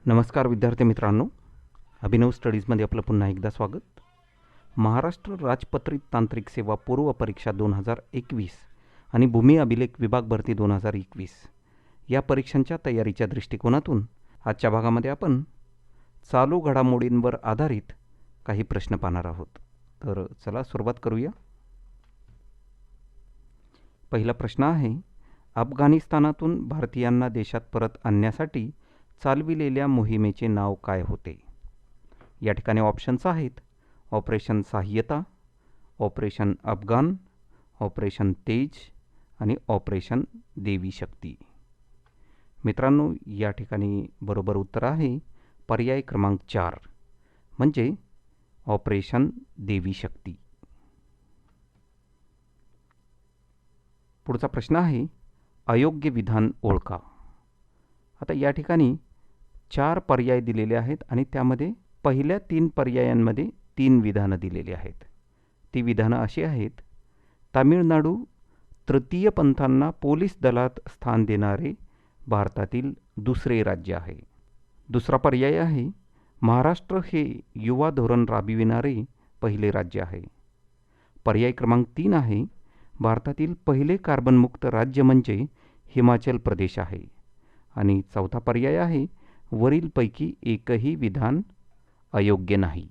नमस्कार विद्यार्थी मित्रांनो, अभिनव स्टडीजमध्ये आपलं पुन्हा एकदा स्वागत. महाराष्ट्र राजपत्रित तांत्रिक सेवा पूर्व परीक्षा 2021 आणि भूमी अभिलेख विभाग भरती 2021 या परीक्षांच्या तयारीच्या दृष्टिकोनातून आजच्या भागामध्ये आपण चालू घडामोडींवर आधारित काही प्रश्न पाहणार आहोत. तर चला सुरुवात करूया. पहिला प्रश्न आहे, अफगाणिस्तानातून भारतीयांना देशात परत आणण्यासाठी चालविलेल्या मोहिमेचे नाव काय होते? या ठिकाणी ऑप्शन्स आहेत: ऑपरेशन सहाय्यता, ऑपरेशन अफगान, ऑपरेशन तेज आणि ऑपरेशन देवी शक्ती. मित्रांनो, या ठिकाणी बरोबर उत्तर आहे पर्याय क्रमांक 4 म्हणजे ऑपरेशन देवी शक्ती. पुढचा प्रश्न आहे, अयोग्य विधान ओळखा. आता या ठिकाणी 4 पर्याय दिलेले आहेत आणि त्यामध्ये पहिल्या 3 पर्यायांमध्ये 3 विधानं दिलेली आहेत. ती विधानं अशी आहेत: तामिळनाडू तृतीय पंथांना पोलीस दलात स्थान देणारे भारतातील दुसरे राज्य आहे. दुसरा पर्याय आहे, महाराष्ट्र हे युवा धोरण राबविणारे पहिले राज्य आहे. पर्याय क्रमांक 3 आहे, भारतातील पहिले कार्बनमुक्त राज्य म्हणजे हिमाचल प्रदेश आहे. आणि चौथा पर्याय आहे, वरीलपैकी एकही विधान अयोग्य नाही.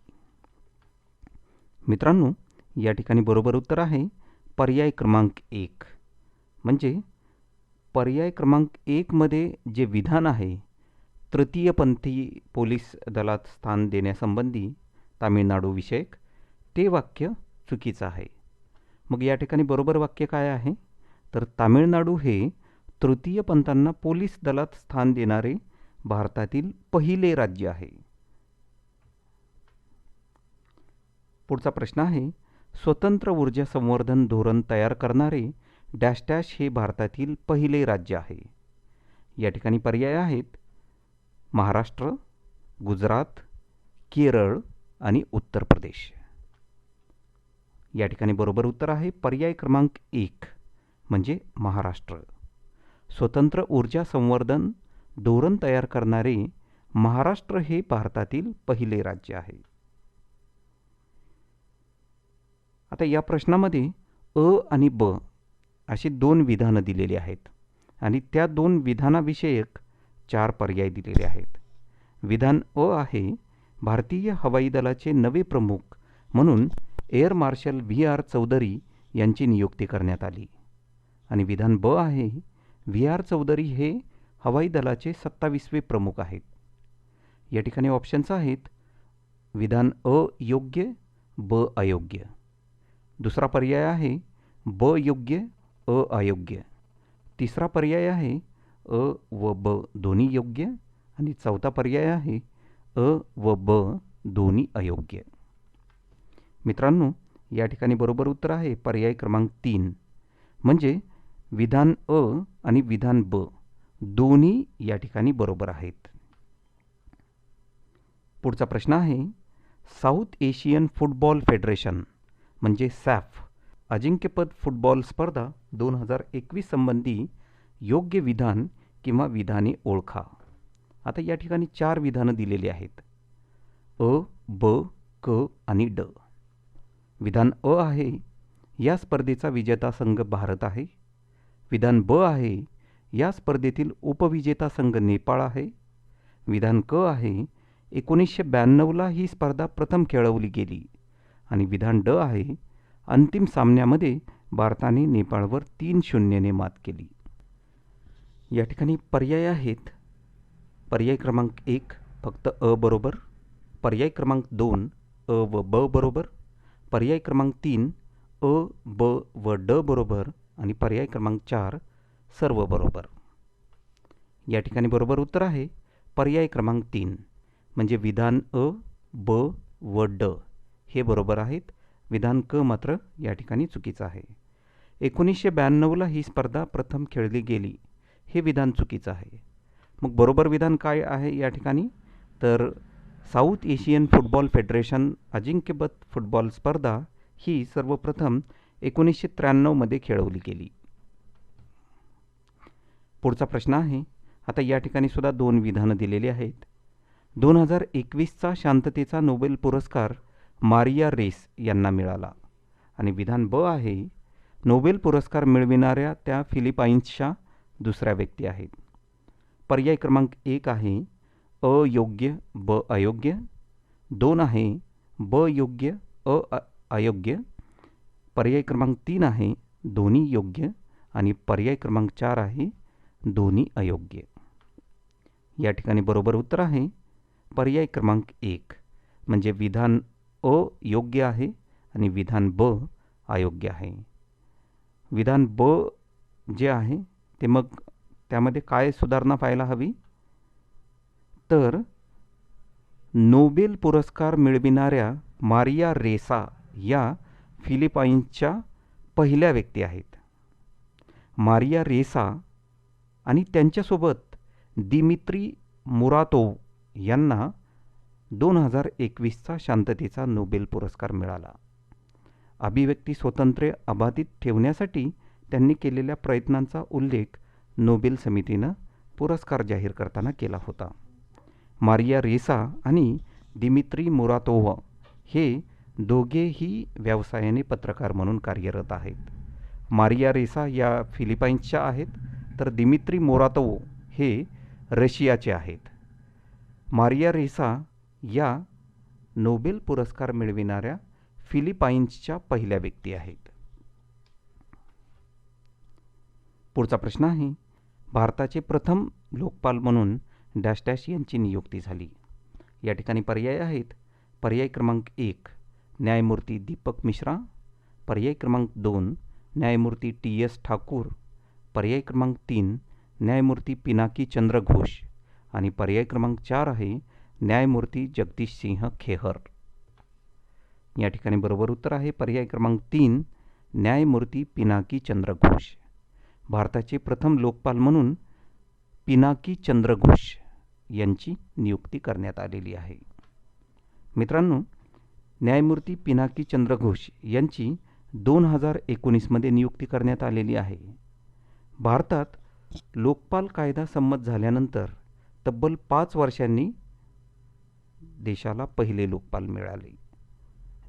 मित्रांनो, या ठिकाणी बरोबर उत्तर आहे पर्याय क्रमांक 1 म्हणजे पर्याय क्रमांक 1 मध्ये जे विधान आहे, तृतीयपंथी पोलीस दलात स्थान देण्यासंबंधी तामिळनाडू विषयक, ते वाक्य चुकीचं आहे. मग या ठिकाणी बरोबर वाक्य काय आहे? तर तामिळनाडू हे तृतीय पंथांना पोलीस दलात स्थान देणारे भारतातील पहिले राज्य आहे. पुढचा प्रश्न आहे, स्वतंत्र ऊर्जा संवर्धन धोरण तयार करणारे डॅश डॅश हे भारतातील पहिले राज्य आहे. या ठिकाणी पर्याय आहेत महाराष्ट्र, गुजरात, केरळ आणि उत्तर प्रदेश. या ठिकाणी बरोबर उत्तर आहे पर्याय क्रमांक 1 म्हणजे महाराष्ट्र. स्वतंत्र ऊर्जा संवर्धन धोरण तयार करणारे महाराष्ट्र हे भारतातील पहिले राज्य आहे. आता या प्रश्नामध्ये अ आणि ब अशी 2 विधानं दिलेली आहेत आणि त्या 2 विधानाविषयक 4 पर्याय दिलेले आहेत. विधान अ आहे, भारतीय हवाई दलाचे नवे प्रमुख म्हणून एअर मार्शल व्ही.आर. चौधरी यांची नियुक्ती करण्यात आली. आणि विधान ब आहे, व्ही.आर. चौधरी हे हवाई दलाचे 27वे प्रमुख आहेत. या ठिकाणी ऑप्शन्स आहेत: विधान अ योग्य, ब अयोग्य. दुसरा पर्याय आहे ब योग्य, अ अयोग्य. तिसरा पर्याय आहे अ व ब दोन्ही योग्य आणि चौथा पर्याय आहे अ व ब दोन्ही अयोग्य. मित्रांनो, या ठिकाणी बरोबर उत्तर आहे पर्याय क्रमांक 3 म्हणजे विधान अ आणि विधान ब दोन्ही या ठिकाणी बरोबर आहेत. पुढचा प्रश्न आहे, साऊथ एशियन फुटबॉल फेडरेशन म्हणजे सॅफ अजिंक्यपद फुटबॉल स्पर्धा 2021 संबंधी योग्य विधान किंवा विधाने ओळखा. आता या ठिकाणी 4 विधानं दिलेली आहेत: अ, ब, क आणि ड. विधान अ आहे, या स्पर्धेचा विजेता संघ भारत आहे. विधान ब आहे, या स्पर्धेतील उपविजेता संघ नेपाळ आहे. विधान क आहे, 1992ला ही स्पर्धा प्रथम खेळवली गेली. आणि विधान ड आहे, अंतिम सामन्यामध्ये भारताने नेपाळवर 3-0ने मात केली. या ठिकाणी पर्याय आहेत: पर्याय क्रमांक 1 फक्त अ बरोबर, पर्याय क्रमांक 2 अ व ब बरोबर, पर्याय क्रमांक 3 अ, ब व ड बरोबर आणि पर्याय क्रमांक 4 सर्व बरोबर. या ठिकाणी बरोबर उत्तर आहे पर्याय क्रमांक 3 म्हणजे विधान अ, ब व ड हे बरोबर आहेत. विधान क मात्र या ठिकाणी चुकीचं आहे. 1992ला ही स्पर्धा प्रथम खेळली गेली हे विधान चुकीचं आहे. मग बरोबर विधान काय आहे या ठिकाणी? तर साऊथ एशियन फुटबॉल फेडरेशन अजिंक्यपद फुटबॉल स्पर्धा ही सर्वप्रथम 1993मध्ये खेळवली गेली. पुढचा प्रश्न आहे, आता या ठिकाणी सुद्धा 2 विधानं दिलेली आहेत. 2021चा शांततेचा नोबेल पुरस्कार मारिया रेस यांना मिळाला. आणि विधान ब आहे, नोबेल पुरस्कार मिळविणाऱ्या त्या फिलिपाईन्सच्या दुसऱ्या व्यक्ती आहेत. पर्याय क्रमांक 1 आहे अयोग्य ब अयोग्य, 2 आहे ब योग्य अयोग्य, पर्याय क्रमांक 3 आहे दोन्ही योग्य आणि पर्याय क्रमांक 4 आहे दोन्ही अयोग्य. या ठिकाणी बरोबर उत्तर आहे पर्याय क्रमांक 1, म्हणजे विधान अ योग्य आहे आणि विधान ब अयोग्य आहे. विधान ब जे आहे ते मग त्यामध्ये काय सुधारणा पाहायला हवी, तर नोबेल पुरस्कार मिळविणाऱ्या मारिया रेसा या फिलिपाईन्सच्या पहिल्या व्यक्ती आहेत. मारिया रेसा आणि त्यांच्यासोबत दिमित्री मुरातोव यांना 2021चा शांततेचा नोबेल पुरस्कार मिळाला. अभिव्यक्ती स्वातंत्र्य अबाधित ठेवण्यासाठी त्यांनी केलेल्या प्रयत्नांचा उल्लेख नोबेल समितीनं पुरस्कार जाहीर करताना केला होता. मारिया रेसा आणि दिमित्री मुरातोव हे दोघेही व्यवसायाने पत्रकार म्हणून कार्यरत आहेत. मारिया रेसा या फिलिपाईन्सच्या आहेत, तर दिमित्री मुरातोव हे रशियाचे आहेत. मारिया रेसा या नोबेल पुरस्कार मिळविणाऱ्या फिलिपाईन्सच्या पहिल्या व्यक्ती आहेत. पुढचा प्रश्न आहे, भारताचे प्रथम लोकपाल म्हणून डॅश डॅश यांची नियुक्ती झाली. या ठिकाणी पर्याय आहेत. पर्याय क्रमांक 1 न्यायमूर्ती दीपक मिश्रा, पर्याय क्रमांक 2 न्यायमूर्ती TS ठाकूर, पर्याय क्रमांक 3 न्यायमूर्ती पिनाकी चंद्र घोष आणि पर्याय क्रमांक 4 आहे न्यायमूर्ती जगदीश सिंह खेहर. या ठिकाणी बरोबर उत्तर आहे पर्याय क्रमांक 3 न्यायमूर्ती पिनाकी चंद्र घोष. भारताचे प्रथम लोकपाल म्हणून पिनाकी चंद्र घोष यांची नियुक्ती करण्यात आलेली आहे. मित्रांनो, न्यायमूर्ती पिनाकी चंद्र घोष यांची 2019मध्ये नियुक्ती करण्यात आलेली आहे. भारतात लोकपाल कायदा संमत झाल्यानंतर तब्बल 5 वर्षांनी देशाला पहिले लोकपाल मिळाले.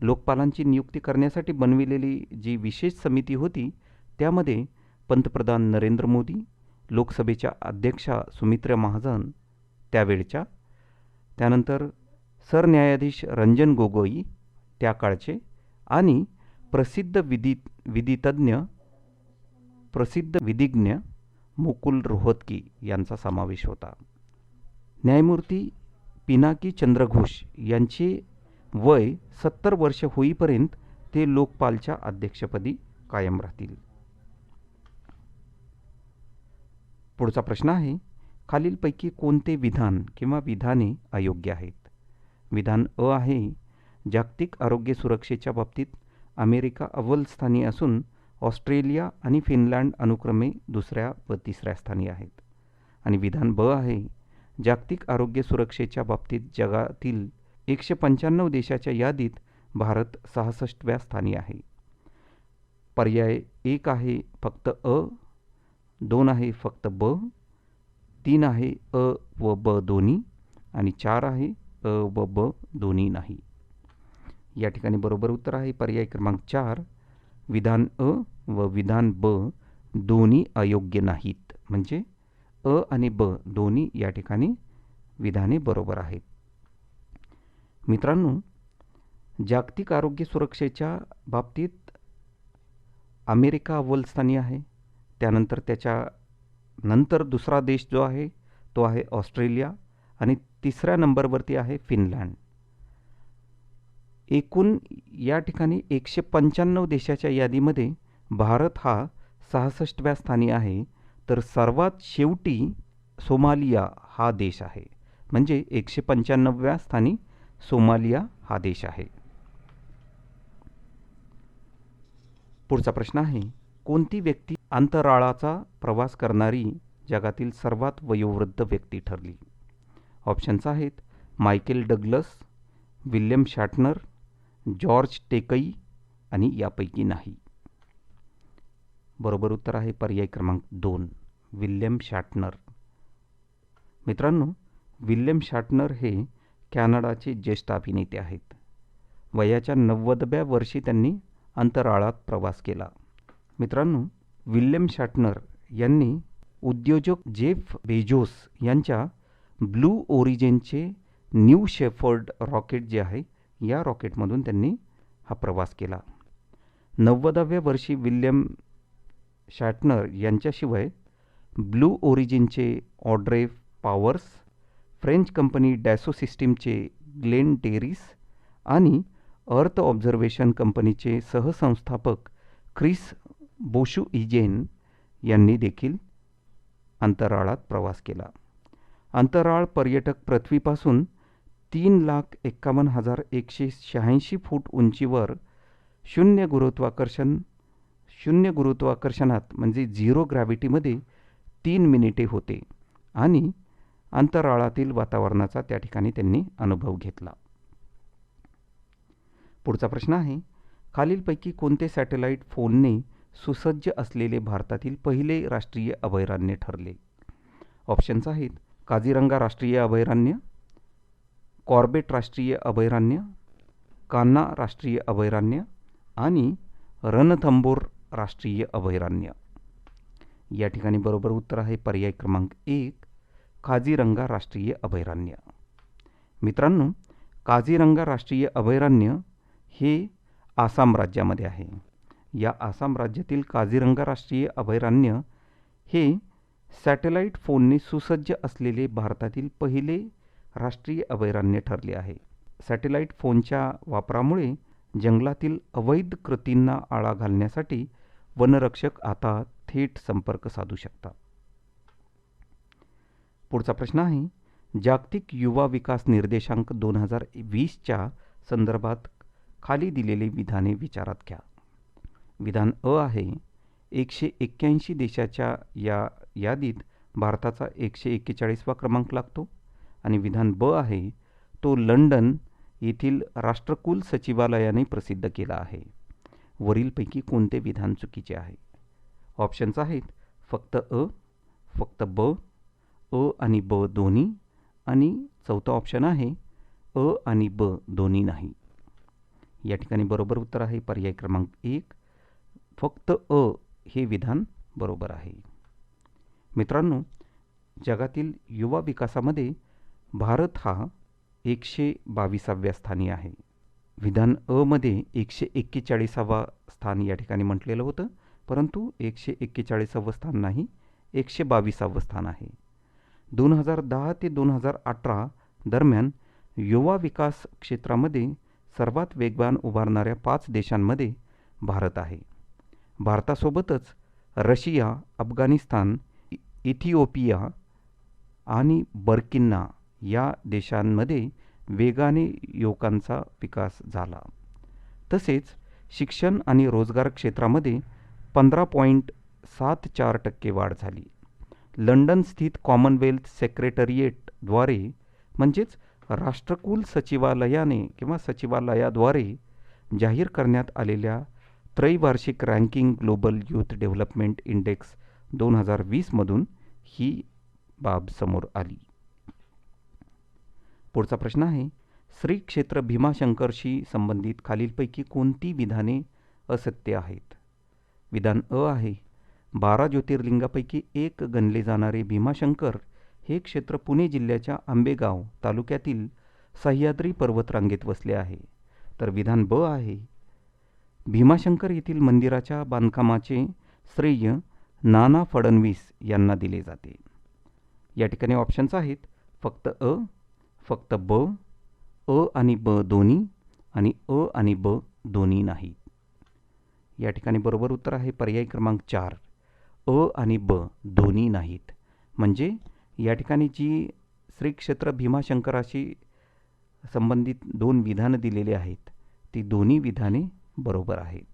लोकपालांची नियुक्ती करण्यासाठी बनविलेली जी विशेष समिती होती त्यामध्ये पंतप्रधान नरेंद्र मोदी, लोकसभेच्या अध्यक्षा सुमित्रा महाजन त्यावेळच्या, त्यानंतर सरन्यायाधीश रंजन गोगोई त्या काळचे आणि प्रसिद्ध विधिज्ञ मुकुल रोहतगी यांचा समावेश होता. न्यायमूर्ती पिनाकी चंद्र घोष यांचे वय 70 वर्ष होईपर्यंत ते लोकपालच्या अध्यक्षपदी कायम राहतील. पुढचा प्रश्न आहे, खालीलपैकी कोणते विधान किंवा विधाने अयोग्य आहेत. विधान अ आहे, जागतिक आरोग्य सुरक्षेच्या बाबतीत अमेरिका अव्वल स्थानी असून ऑस्ट्रेलिया आणि फिनलँड अनुक्रमे 2ऱ्या व 3ऱ्या स्थानी आहेत. आणि विधान ब आहे, जागतिक आरोग्य सुरक्षेच्या बाबतीत जगातील 195 देशाच्या यादीत भारत 66व्या स्थानी आहे. पर्याय 1 आहे फक्त अ, 2 आहे फक्त ब, 3 आहे अ व ब दोन्ही आणि 4 आहे अ व ब दोन्ही नाही. या ठिकाणी बरोबर उत्तर आहे पर्याय क्रमांक 4 विधान अ व विधान ब दोन्ही अयोग्य नाहीत, म्हणजे अ आणि ब दोन्ही या ठिकाणी विधाने बरोबर आहेत. मित्रांनो, जागतिक आरोग्य सुरक्षेच्या बाबतीत अमेरिका अव्वल स्थानी आहे. त्यानंतर त्याच्यानंतर दुसरा देश जो आहे तो आहे ऑस्ट्रेलिया आणि 3ऱ्या नंबरवरती आहे फिनलँड. एकूण या ठिकाणी 195 देशाच्या यादीमध्ये भारत हा 66व्या स्थानी आहे. तर सर्वात शेवटी सोमालिया हा देश आहे, म्हणजे 195व्या स्थानी सोमालिया हा देश आहे. पुढचा प्रश्न आहे, कोणती व्यक्ती अंतराळाचा प्रवास करणारी जगातील सर्वात वयोवृद्ध व्यक्ती ठरली. ऑप्शन्स आहेत Michael Douglas, William शॅटनर, George Tekai आणि यापैकी नाही. बरोबर उत्तर आहे पर्याय क्रमांक 2 विल्यम शॅटनर. मित्रांनो, विल्यम शाटनर हे कॅनडाचे ज्येष्ठ अभिनेते आहेत. वयाच्या 90व्या वर्षी त्यांनी अंतराळात प्रवास केला. मित्रांनो, विल्यम शाटनर यांनी उद्योजक जेफ बेझोस यांच्या ब्लू ओरिजिनचे न्यू शेफर्ड रॉकेट जे आहे, या रॉकेटमधून त्यांनी हा प्रवास केला. 90व्या वर्षी विल्यम शाटनर यांच्याशिवाय ब्लू ओरिजिनचे Audrey Powers, French company Dassault सिस्टीमचे ग्लेन टेरिस आणि अर्थ ऑब्झर्वेशन कंपनीचे सहसंस्थापक क्रिस बोशुइजेन यांनी देखील अंतराळात प्रवास केला. अंतराळ पर्यटक पृथ्वीपासून 3,51,186 फूट उंचीवर शून्य गुरुत्वाकर्षणात म्हणजे झिरो ग्रॅव्हिटीमध्ये 3 मिनिटे होते आणि अंतराळातील वातावरणाचा त्या ठिकाणी त्यांनी अनुभव घेतला. पुढचा प्रश्न आहे, खालीलपैकी कोणते सॅटेलाइट फोनने सुसज्ज असलेले भारतातील पहिले राष्ट्रीय अभयारण्य ठरले? ऑप्शन्स आहेत काझीरंगा राष्ट्रीय अभयारण्य, कॉर्बेट राष्ट्रीय अभयारण्य, कान्हा राष्ट्रीय अभयारण्य आणि रणथंबोर राष्ट्रीय अभयारण्य. या ठिकाणी बरोबर उत्तर आहे पर्याय क्रमांक 1, काझीरंगा राष्ट्रीय अभयारण्य. मित्रांनो, काझीरंगा राष्ट्रीय अभयारण्य हे आसाम राज्यामध्ये आहे. या आसाम राज्यातील काझीरंगा राष्ट्रीय अभयारण्य हे सॅटेलाइट फोनने सुसज्ज असलेले भारतातील पहिले राष्ट्रीय अभयारण्य ठरले आहे. सॅटेलाइट फोनच्या वापरामुळे जंगलातील अवैध कृतींना आळा घालण्यासाठी वनरक्षक आता थेट संपर्क साधू शकतात. पुढचा प्रश्न आहे, जागतिक युवा विकास निर्देशांक 2020च्या संदर्भात खाली दिलेले विधाने विचारात घ्या. विधान अ आहे, 181 देशाच्या या यादीत भारताचा 141वा क्रमांक लागतो. आणि विधान ब आहे, तो लंडन येथील राष्ट्रकुल सचिवालयाने प्रसिद्ध केला आहे. वरीलपैकी कोणते विधान चुकीचे आहे? ऑप्शन्स आहेत फक्त अ, फक्त ब, अ आणि ब दोन्ही आणि चौथा ऑप्शन आहे अ आणि ब दोन्ही नाही. या ठिकाणी बरोबर उत्तर आहे पर्याय क्रमांक 1, फक्त अ हे विधान बरोबर आहे. मित्रांनो, जगातील युवा विकासामध्ये भारत हा 122व्या स्थानी आहे. विधान अ मध्ये 141वा स्थान या ठिकाणी म्हटलेलं होतं, परंतु 141वं स्थान नाही, 122वं स्थान आहे. 2010 ते 2018 दरम्यान युवा विकास क्षेत्रामध्ये सर्वात वेगवान उभारणाऱ्या 5 देशांमध्ये भारत आहे. भारतासोबतच रशिया, अफगाणिस्तान, इथिओपिया आणि बर्किना या देशांमध्ये वेगाने युवकांचा विकास झाला. तसेच शिक्षण आणि रोजगार क्षेत्रामध्ये 15.74% वाढ झाली. लंडन स्थित कॉमनवेल्थ सेक्रेटरिएटद्वारे म्हणजेच राष्ट्रकुल सचिवालयाने किंवा सचिवालयाद्वारे जाहीर करण्यात आलेल्या त्रैवार्षिक ranking global youth development index 2020मधून ही बाब समोर आली. पुढचा प्रश्न आहे, श्री क्षेत्र भीमाशंकरशी संबंधित खालीलपैकी कोणती विधाने असत्य आहेत? विधान अ आहे, 12 ज्योतिर्लिंगापैकी एक गणले जाणारे भीमाशंकर हे क्षेत्र पुणे जिल्ह्याच्या आंबेगाव तालुक्यातील सह्याद्री पर्वतरांगेत वसले आहे. तर विधान ब आहे, भीमाशंकर येथील मंदिराच्या बांधकामाचे श्रेय नाना फडणवीस यांना दिले जाते. या ठिकाणी ऑप्शन्स आहेत फक्त अ, फक्त ब, अ आणि ब दोन्ही आणि अ आणि ब दोन्ही नाही. या ठिकाणी बरोबर उत्तर आहे पर्याय क्रमांक 4, अ आणि ब दोन्ही नाहीत. म्हणजे या ठिकाणी जी श्री क्षेत्र भीमाशंकराशी संबंधित 2 विधानं दिलेली आहेत ती दोन्ही विधाने बरोबर आहेत.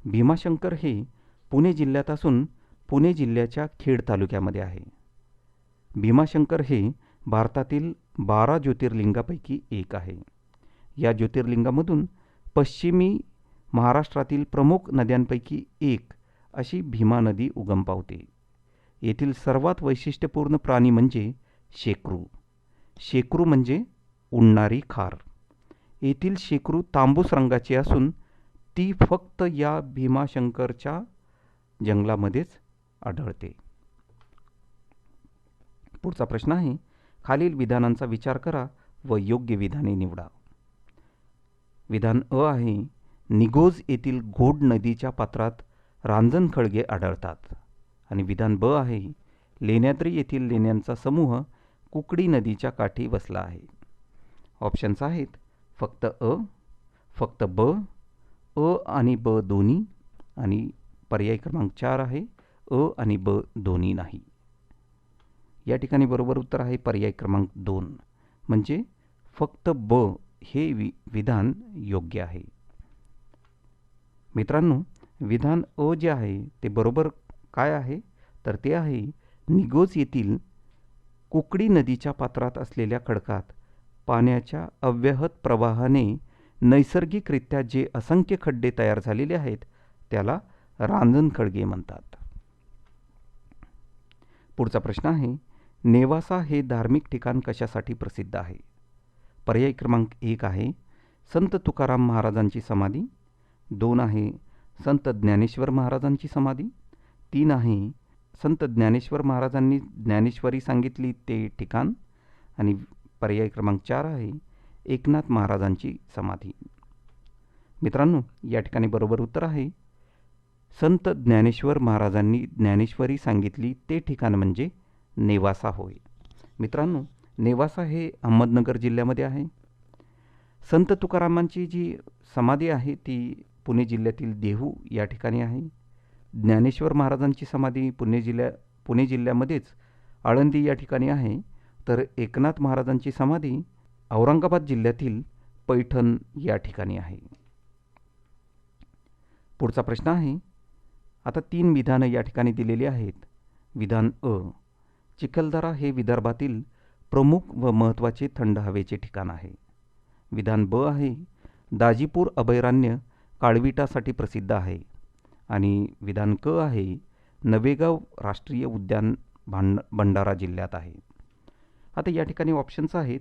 भीमाशंकर हे पुणे जिल्ह्यात असून पुणे जिल्ह्याच्या खेड तालुक्यामध्ये आहे. भीमाशंकर हे भारतातील 12 ज्योतिर्लिंगापैकी एक आहे. या ज्योतिर्लिंगामधून पश्चिमी महाराष्ट्रातील प्रमुख नद्यांपैकी एक अशी भीमा नदी उगम पावते. येथील सर्वात वैशिष्ट्यपूर्ण प्राणी म्हणजे शेकरू. शेकरू म्हणजे उडणारी खार. येथील शेकरू तांबूस रंगाची असून ती फक्त या भीमाशंकरच्या जंगलामध्येच आढळते. पुढचा प्रश्न आहे, खालील विधानांचा विचार करा व योग्य विधाने निवडा. विधान अ आहे, निगोज येथील घोड नदीच्या पात्रात रांजण खळगे आढळतात. आणि विधान ब आहे, लेण्याद्री येथील लेण्यांचा समूह कुकडी नदीच्या काठी वसला आहे. ऑप्शन्स आहेत फक्त अ, फक्त ब, अ आणि ब दोन्ही, आणि पर्याय क्रमांक 4 आहे अ आणि ब दोन्ही नाही. या ठिकाणी बरोबर उत्तर आहे पर्याय क्रमांक 2, म्हणजे फक्त ब हे विधान योग्य आहे. मित्रांनो, विधान अ जे आहे ते बरोबर काय आहे, तर ते आहे, निगोज येथील कुकडी नदीच्या पात्रात असलेल्या खडकात पाण्याच्या अव्याहत प्रवाहाने नैसर्गिकरित्या जे असंख्य खड्डे तयार झालेले आहेत त्याला रांजण खळगे म्हणतात. पुढचा प्रश्न आहे, नेवासा हे धार्मिक ठिकाण कशासाठी प्रसिद्ध आहे? पर्याय क्रमांक 1 आहे संत तुकाराम महाराजांची समाधी, 2 आहे संत ज्ञानेश्वर महाराजांची समाधी, 3 आहे संत ज्ञानेश्वर महाराजांनी ज्ञानेश्वरी सांगितली ते ठिकाण, आणि पर्याय क्रमांक 4 आहे एकनाथ महाराजांची समाधी. मित्रांनो, या ठिकाणी बरोबर उत्तर आहे संत ज्ञानेश्वर महाराजांनी ज्ञानेश्वरी सांगितली ते ठिकाण म्हणजे नेवासा होय. मित्रांनो, नेवासा हे अहमदनगर जिल्ह्यामध्ये आहे. संत तुकारामांची जी समाधी आहे ती पुणे जिल्ह्यातील देहू या ठिकाणी आहे. ज्ञानेश्वर महाराजांची समाधी पुणे जिल्ह्यामध्येच आळंदी या ठिकाणी आहे. तर एकनाथ महाराजांची समाधी औरंगाबाद जिल्ह्यातील पैठण या ठिकाणी आहे. पुढचा प्रश्न आहे, आता 3 विधानं या ठिकाणी दिलेली आहेत. विधान अ, चिखलदरा हे विदर्भातील प्रमुख व महत्त्वाचे थंड हवेचे ठिकाण आहे. विधान ब आहे, दाजीपूर अभयारण्य काळविटासाठी प्रसिद्ध आहे. आणि विधान क आहे, नवेगाव राष्ट्रीय उद्यान भंडारा जिल्ह्यात आहे. आता या ठिकाणी ऑप्शन्स आहेत.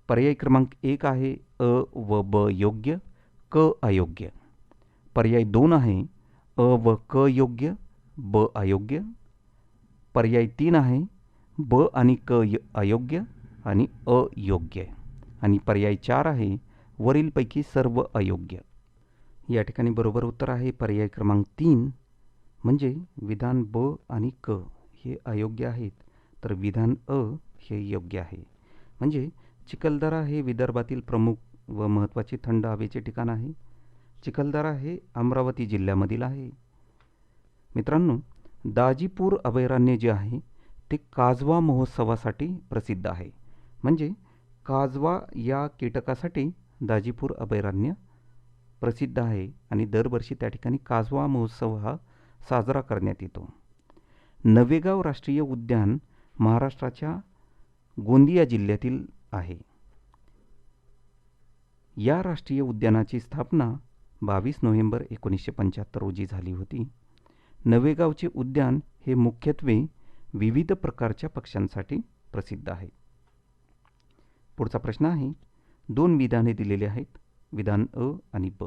पर्याय क्रमांक 1 आहे अ व ब योग्य, क अयोग्य. पर्याय 2 आहे अ व क योग्य, ब अयोग्य. पर्याय 3 आहे ब आणि क अयोग्य आणि अ योग्य. आणि पर्याय 4 आहे वरीलपैकी सर्व अयोग्य. या ठिकाणी बरोबर उत्तर आहे पर्याय क्रमांक 3, म्हणजे विधान ब आणि क हे अयोग्य आहेत, तर विधान अ हे योग्य आहे. म्हणजे चिखलदरा हे विदर्भातील प्रमुख व महत्त्वाचे थंड हवेचे ठिकाण आहे. चिखलदरा हे अमरावती जिल्ह्यामधील आहे. मित्रांनो, दाजीपूर अभयारण्य जे आहे ते काजवा महोत्सवासाठी प्रसिद्ध आहे. म्हणजे काजवा या कीटकासाठी दाजीपूर अभयारण्य प्रसिद्ध आहे आणि दरवर्षी त्या ठिकाणी काजवा महोत्सव हा साजरा करण्यात येतो. नवेगाव राष्ट्रीय उद्यान महाराष्ट्राच्या गोंदिया जिल्ह्यातील आहे. या राष्ट्रीय उद्यानाची स्थापना 22 नोव्हेंबर 1975 रोजी झाली होती. नवेगावचे उद्यान हे मुख्यत्वे विविध प्रकारच्या पक्ष्यांसाठी प्रसिद्ध आहे. पुढचा प्रश्न आहे, 2 विधाने दिलेली आहेत. विधान अ आणि ब.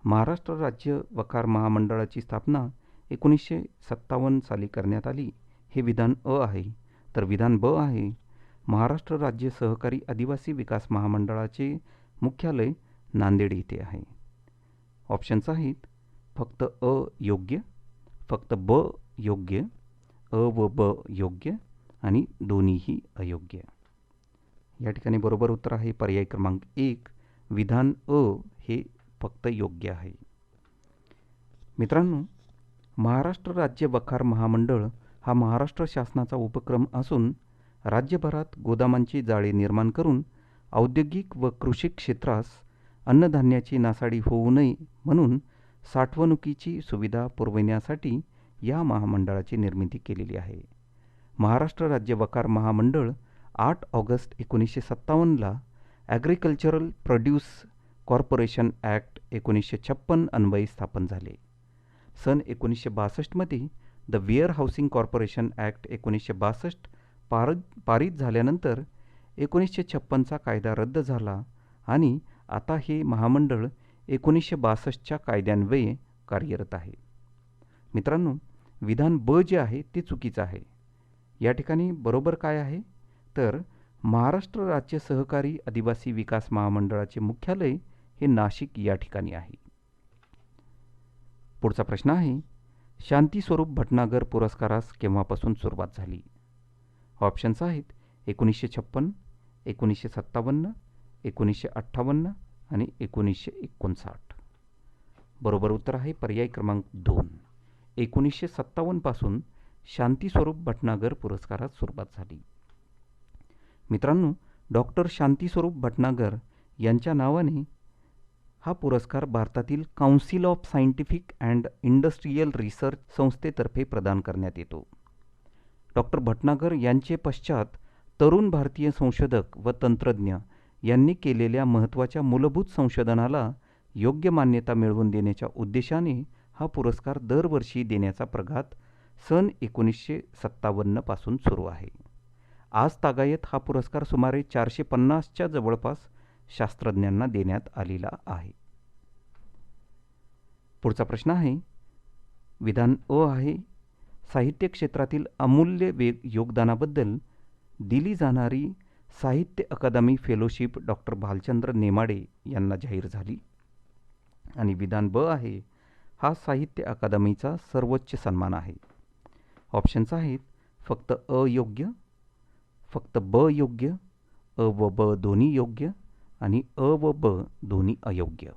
महाराष्ट्र राज्य वखार महामंडळाची स्थापना 1957 साली करण्यात आली. हे विधान अ आहे. तर विधान ब आहे, महाराष्ट्र राज्य सहकारी आदिवासी विकास महामंडळाचे मुख्यालय नांदेड येथे आहे. ऑप्शन्स आहेत फक्त अ योग्य, फक्त ब योग्य, अ व ब योग्य आणि दोन्हीही अयोग्य. या ठिकाणी बरोबर उत्तर आहे पर्याय क्रमांक 1, विधान अ हे फक्त योग्य आहे. मित्रांनो, महाराष्ट्र राज्य वखार महामंडळ हा महाराष्ट्र शासनाचा उपक्रम असून राज्यभरात गोदामांची जाळे निर्माण करून औद्योगिक व कृषी क्षेत्रास अन्नधान्याची नासाडी होऊ नये म्हणून साठवणुकीची सुविधा पुरविण्यासाठी या महामंडळाची निर्मिती केलेली आहे. महाराष्ट्र राज्य वखार महामंडळ 8 ऑगस्ट 1957ला ॲग्रिकल्चरल प्रोड्यूस कॉर्पोरेशन ॲक्ट 1956 अन्वये स्थापन झाले. सन 1962 मध्ये the warehousing corporation act 1962 पारित झाल्यानंतर 1956चा कायदा रद्द झाला आणि आता हे महामंडळ 1962च्या कायद्यान्वये कार्यरत आहे. मित्रांनो, विधान ब जे आहे ते चुकीचं आहे. या ठिकाणी बरोबर काय आहे, तर महाराष्ट्र राज्य सहकारी आदिवासी विकास महामंडळाचे मुख्यालय हे नाशिक या ठिकाणी आहे. पुढचा प्रश्न आहे, शांतीस्वरूप भटनागर पुरस्कारास केव्हापासून सुरुवात झाली? ऑप्शन्स आहेत 1956, 1957, 1958 आणि 1959. बरोबर उत्तर आहे पर्याय क्रमांक 2. 1957 पासून शांतीस्वरूप भटनागर पुरस्कारास सुरुवात झाली. मित्रांनो, डॉक्टर शांतीस्वरूप भटनागर यांच्या नावाने हा पुरस्कार भारतातील council of scientific and industrial research संस्थेतर्फे प्रदान करण्यात येतो. डॉक्टर भटनागर यांचे पश्चात तरुण भारतीय संशोधक व तंत्रज्ञ यांनी केलेल्या महत्त्वाच्या मूलभूत संशोधनाला योग्य मान्यता मिळवून देण्याच्या उद्देशाने हा पुरस्कार दरवर्षी देण्याचा प्रघात सन 1957 पासून सुरू आहे. आज तागायत हा पुरस्कार सुमारे 450च्या जवळपास शास्त्रज्ञांना देण्यात आलेला आहे. पुढचा प्रश्न आहे, विधान अ आहे, साहित्य क्षेत्रातील अमूल्य योगदानाबद्दल दिली जाणारी साहित्य अकादमी फेलोशिप डॉक्टर भालचंद्र नेमाडे यांना जाहीर झाली. आणि विधान ब आहे, हा साहित्य अकादमीचा सर्वोच्च सन्मान आहे. ऑप्शन्स आहेत फक्त अ योग्य, फक्त ब योग्य, अ व ब दोन्ही योग्य आणि अ व ब दोन्ही अयोग्य.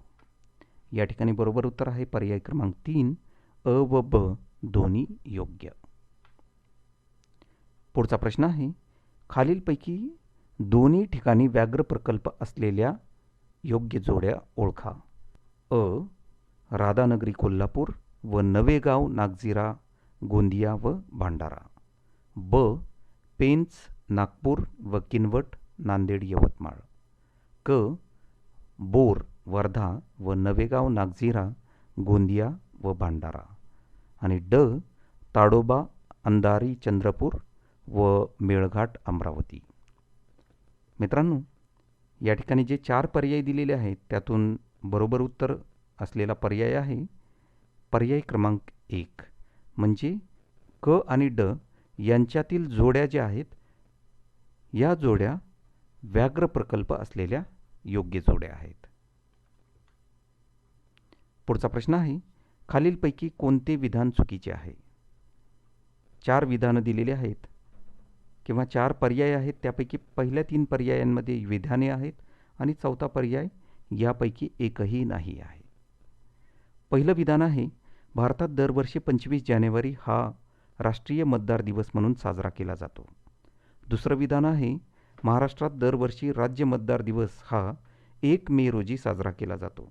या ठिकाणी बरोबर उत्तर आहे पर्याय क्रमांक 3, अ व ब दोन्ही योग्य. पुढचा प्रश्न आहे, खालीलपैकी दोन्ही ठिकाणी व्याघ्र प्रकल्प असलेल्या योग्य जोड्या ओळखा. अ. राधानगरी कोल्हापूर व नवेगाव नागझिरा गोंदिया व भांडारा. ब. पेंच नागपूर व किनवट नांदेड यवतमाळ. क. बोर वर्धा व नवेगाव नागझिरा गोंदिया व भांडारा. आणि ड. ताडोबा अंधारी चंद्रपूर व मेळघाट अमरावती. मित्रांनो, या ठिकाणी जे 4 पर्याय दिलेले आहेत त्यातून बरोबर उत्तर असलेला पर्याय आहे पर्याय क्रमांक 1, म्हणजे क आणि ड यांच्यातील जोड्या ज्या आहेत या जोड्या व्याघ्र प्रकल्प असलेल्या योग्य जोड्या आहेत. पुढचा प्रश्न आहे, खालीलपैकी कोणते विधान चुकीचे आहे? 4 विधानं दिलेली आहेत किंवा 4 पर्याय आहेत, त्यापैकी पहिल्या 3 पर्यायांमध्ये विधाने आहेत आणि 4था पर्याय यापैकी एकही नाही आहे. पहिलं विधान आहे, भारतात दरवर्षी 25 जानेवारी हा राष्ट्रीय मतदार दिवस म्हणून साजरा केला जातो. दुसरं विधान आहे, महाराष्ट्रात दरवर्षी राज्य मतदार दिवस हा 1 मे रोजी साजरा केला जातो.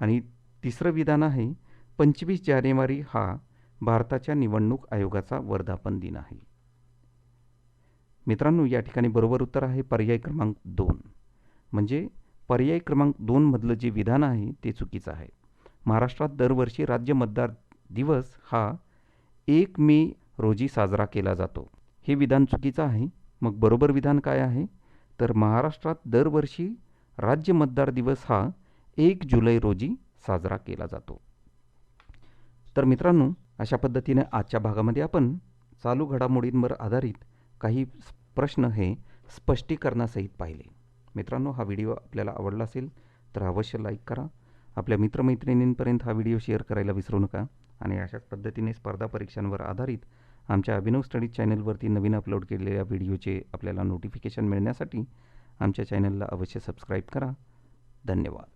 आणि तिसरं विधान आहे, 25 जानेवारी हा भारताच्या निवडणूक आयोगाचा वर्धापन दिन आहे. मित्रांनो, या ठिकाणी बरोबर उत्तर आहे पर्याय क्रमांक 2, म्हणजे पर्याय क्रमांक 2 मधलं जे विधान आहे ते चुकीचं आहे. महाराष्ट्रात दरवर्षी राज्य मतदार दिवस हा 1 मे रोजी साजरा केला जातो, हे विधान चुकीचं आहे. मग बरोबर विधान काय आहे, तर महाराष्ट्रात दरवर्षी राज्य मतदार दिवस हा 1 जुलै रोजी साजरा केला जातो. तर मित्रांनो, अशा पद्धतीने आजच्या भागामध्ये आपण चालू घडामोडींवर आधारित काही प्रश्न हे स्पष्टीकरणासहित पाहिले. मित्रांनो, हा व्हिडिओ आपल्याला आवडला असेल तर अवश्य लाईक करा. आपल्या मित्रमैत्रिणींपर्यंत हा व्हिडिओ शेअर करायला विसरू नका. आणि अशाच पद्धतीने स्पर्धा परीक्षांवर आधारित आमच्या अभिनव स्टडीज चॅनलवरती नवीन अपलोड केलेल्या व्हिडिओचे आपल्याला नोटिफिकेशन मिळण्यासाठी आमच्या चॅनलला अवश्य सबस्क्राईब करा. धन्यवाद.